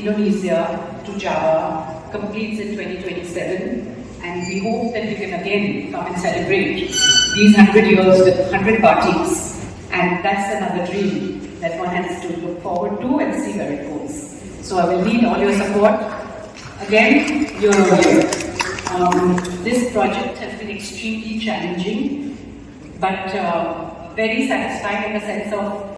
Indonesia to Java completes in 2027, and we hope that we can again come and celebrate these 100 years with 100 parties, and that's another dream that one has to look forward to and see where it goes. So I will need all your support again year on year. This project has been extremely challenging, but very satisfying in the sense of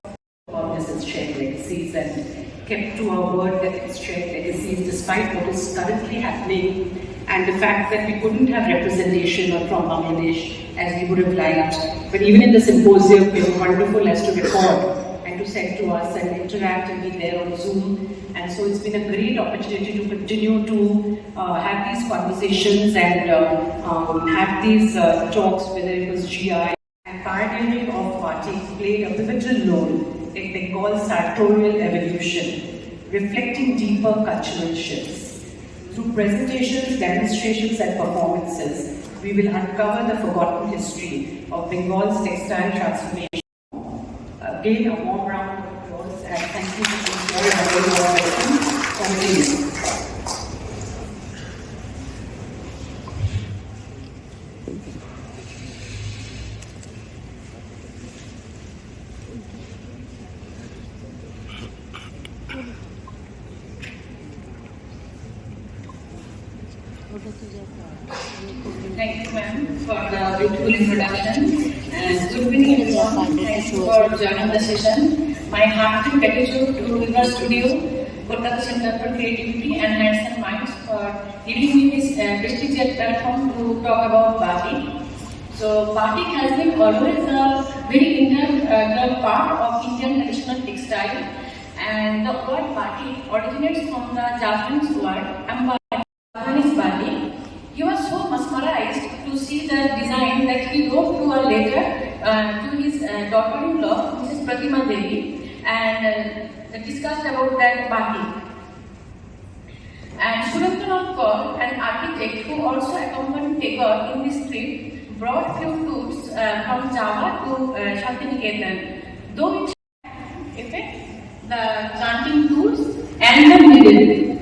this is shared legacies and kept to our word that it's shared legacies despite what is currently happening and the fact that we couldn't have representation from Bangladesh as we would have liked. But even in the symposium, it was wonderful as to record and to send to us and interact and be there on Zoom. And so it's been a great opportunity to continue to have these conversations and have these talks, whether it was GI. And pioneering of Biotic played a pivotal role in Bengal's sartorial evolution, reflecting deeper cultural shifts. Through presentations, demonstrations and performances, we will uncover the forgotten history of Bengal's textile transformation. Again, a warm round of applause and thank you for being here and very warm welcome. Thank you. Thank you, ma'am, for the beautiful introduction. And good evening, everyone. Thank you for joining the session. My heartfelt gratitude to River Studio, Kolkata Center for Creativity and Hands and Minds for giving me this prestigious platform to talk about Biotic. So, Biotic has been always a very integral part of Indian traditional textile, and the word Biotic originates from the Japanese word Japanese Bali. He was so mesmerized to see the design that he wrote to a letter to his daughter-in-law, Mrs. Pratima Devi, and discussed about that Bali. And Surendra Kaur, an architect who also accompanied Tagore in this trip, brought few tours from Java to Shantiniketan, though it affect the chanting tools and the needle.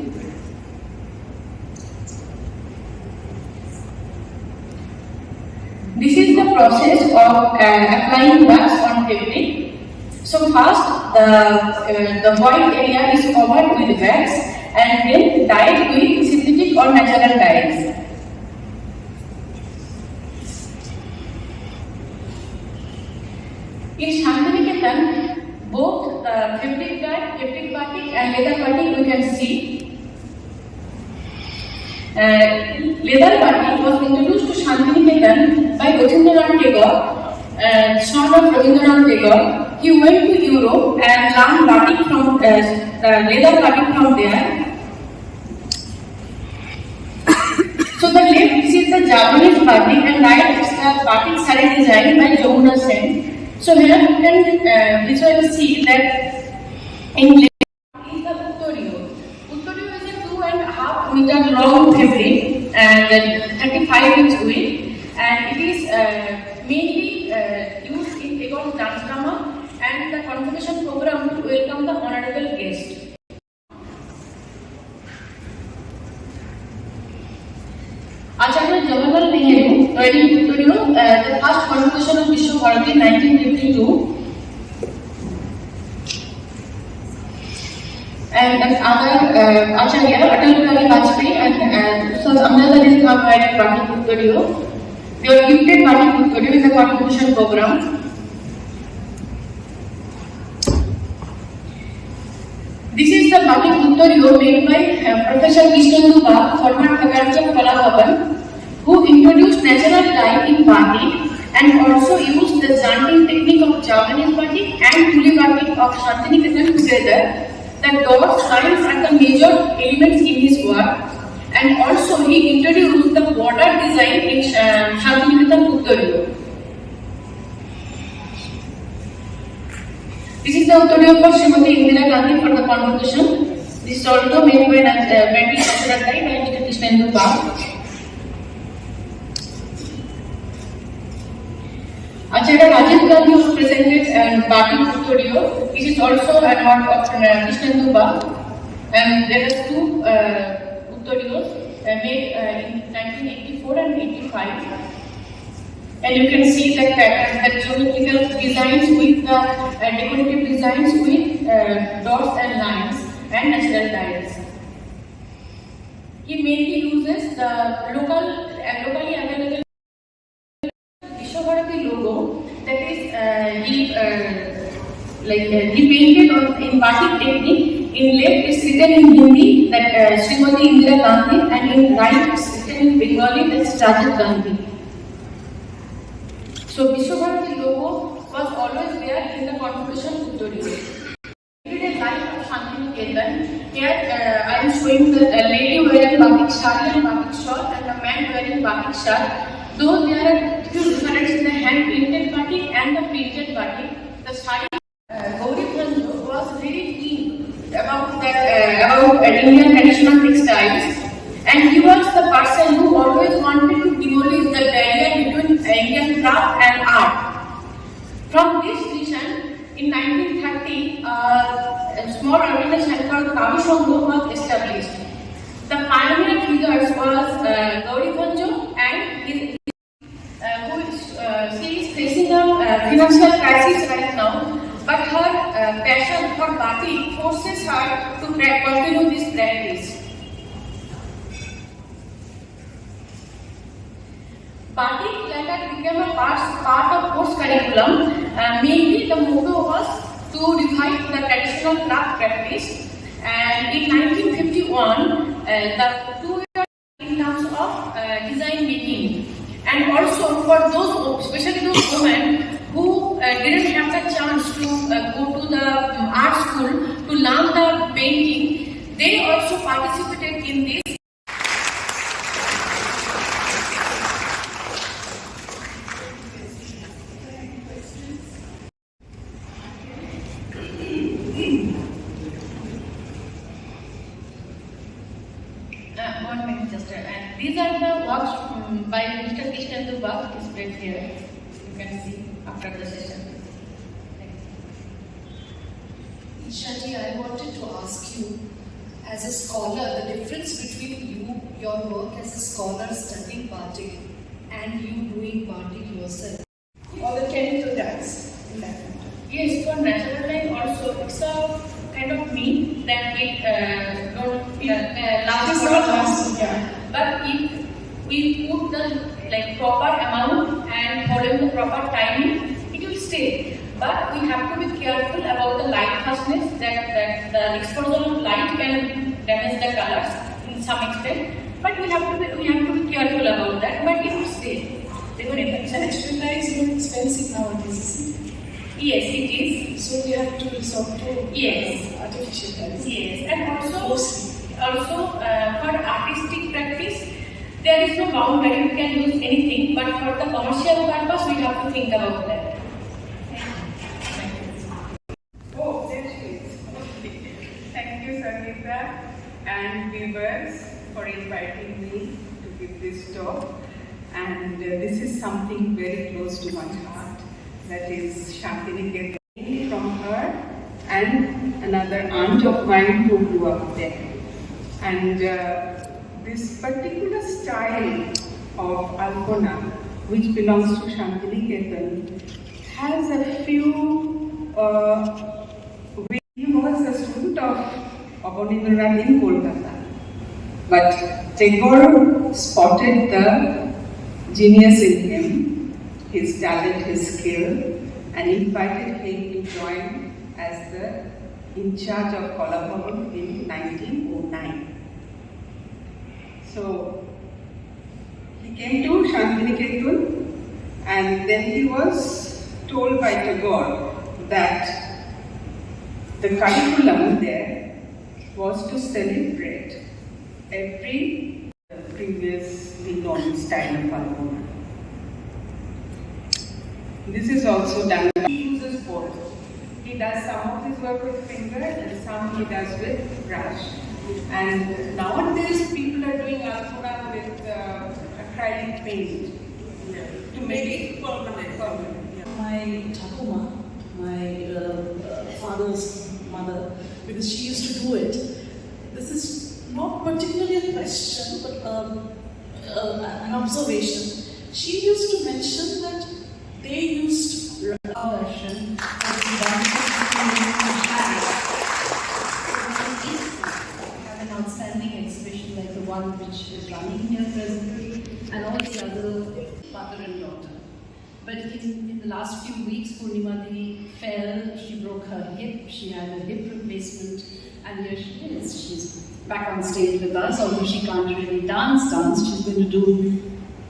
This is the process of applying wax on fabric. So first, the white area is covered with wax and then dyed with synthetic or natural dyes. In Shantiniketan, both the fabric dye, fabric batik and leather batik we can see. Leather batik was introduced to Shantiniketan by Rabindranath Tagore, son of Rabindranath Tagore. He went to Europe and learned batik from leather batik from there. So the left, this is the Japanese batik, and right is the batik saree design by Jamuna Sen. So here you can visually see that in is the Uttorio. Uttorio is a 2.5 meter long fabric and 35 inch width, and it is mainly used in Tagore's dance drama and the convocation program to welcome the honorable guest. Acharya Jawaharlal Nehru wedding Uttorio, the first convocation of Vishwa Bharati in 1952. And other Acharya Atal Bihari Vajpayee and so another is have had Batik Uttorio. They were gifted Batik Uttorio in the convocation program. This is the Batik Uttorio made by Professor Krishnendu Bal, former faculty of Kala Bhavan, who introduced natural dye in Batik and also used the zanting technique of Javanese Batik and Tuli Batik of Shantiniketan together. The dots, lines are the major elements in his work, and also he introduced the border design in Shantiniketan Uttorio. This is the Uttorio for Srimati Indira Gandhi for the convocation. This is also made by painting natural dye by Mr. Krishnendu Bal. Acharya Rajiv Gandhi was presented Batik Uttorio. This is also an award of Krishnendu Bal. And there are two Uttarios made in 1984 and 85. And you can see that pattern, the geometrical designs with the decorative designs with dots and lines and natural dyes. He mainly uses the locally available logo, that is he painted in Biotic technique. In left is written in Hindi that Srimati Indira Gandhi, and in right is written in Bengali that's Rajiv Gandhi. So Vishwabharati logo was always there in the contribution Uttariyo. Everyday life of Shantiniketan. Here I am showing the lady wearing Biotic sari and Biotic shawl, and the man wearing Biotic shirt. Though there are few differences in the hand printed Biotic and the printed Biotic, the sari Gauri Bhanjo was very keen about Indian traditional textiles, and he was the person who always wanted to demolish the barrier between Indian craft and art. From this vision, in 1930, a small organization called Kavi Sangho was established. The pioneer figures was Gauri Bhanjo, and she is facing a financial crisis right now, but her passion for Biotic forces her to continue this practice. Biotic later became a part of course curriculum. Mainly the motto was to revive the traditional craft practice. And in 1951, the 2 years in terms of design making. And also for those, especially those women who didn't have the chance to go to the art school to learn the painting, they also participated in this. One minute, just and these are the works by Mr. Krishnendu Bhatt displayed here. You can see after the session. Ishaji, I wanted to ask you, as a scholar, the difference between your work as a scholar studying Biotic and you doing Biotic yourself. Or the chemical dyes in that. Yes, for natural dye also, it's a kind of meat that it lasts for a long time. But if we put the proper amount and follow the proper timing, it will stay. But we have to be careful about the light harshness, that the exposure of light can damage the colors in some extent. But we have to be careful about that. But it will stay. Natural dye is more expensive nowadays, isn't it? Yes, it is. So we have to resort to artificial dyes. Yes, and also for artistic practice, there is no boundary. You can use anything, but for the commercial purpose, we have to think about that. Oh, there she is. Thank you, Sangeeta and viewers, for inviting me to give this talk. And this is something very close to my heart. That is Shantiniketan, from her and another aunt of mine who grew up there. And this particular style of Alpona, which belongs to Shantiniketan, has a few. He was a student of Abanindranath in Kolkata, but Tagore spotted the genius in him, his talent, his skill, and invited him to join as the in charge of Kolabhavan in 1909. So he came to Shantiniketan, and then he was told by Tagore that the curriculum there was to celebrate every previously known style of Alpona. This is also done. He uses both. He does some of his work with finger and some he does with brush. And nowadays people are doing Alpona with acrylic paint to make it permanent. My Thakuma, my father's mother, because she used to do it, this is not particularly a question, but an observation. She used to mention that they used version have an outstanding exhibition like the one which is running here presently, and all the other mother and daughter. But in the last few weeks, Purnimadi fell, she broke her hip, she had a hip replacement, and here she is. She's back on stage with us, although she can't really dance, she's going to do,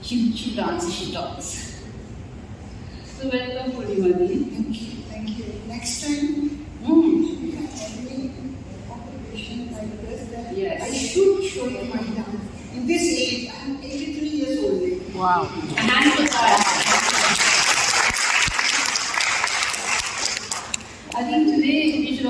she dances, she talks. So welcome, Purnimadi. Thank you. Next time, any occupation like this, then Yes. I should show you my dance. In this age, I'm 83 years old. Wow. A hand for that. I think today we should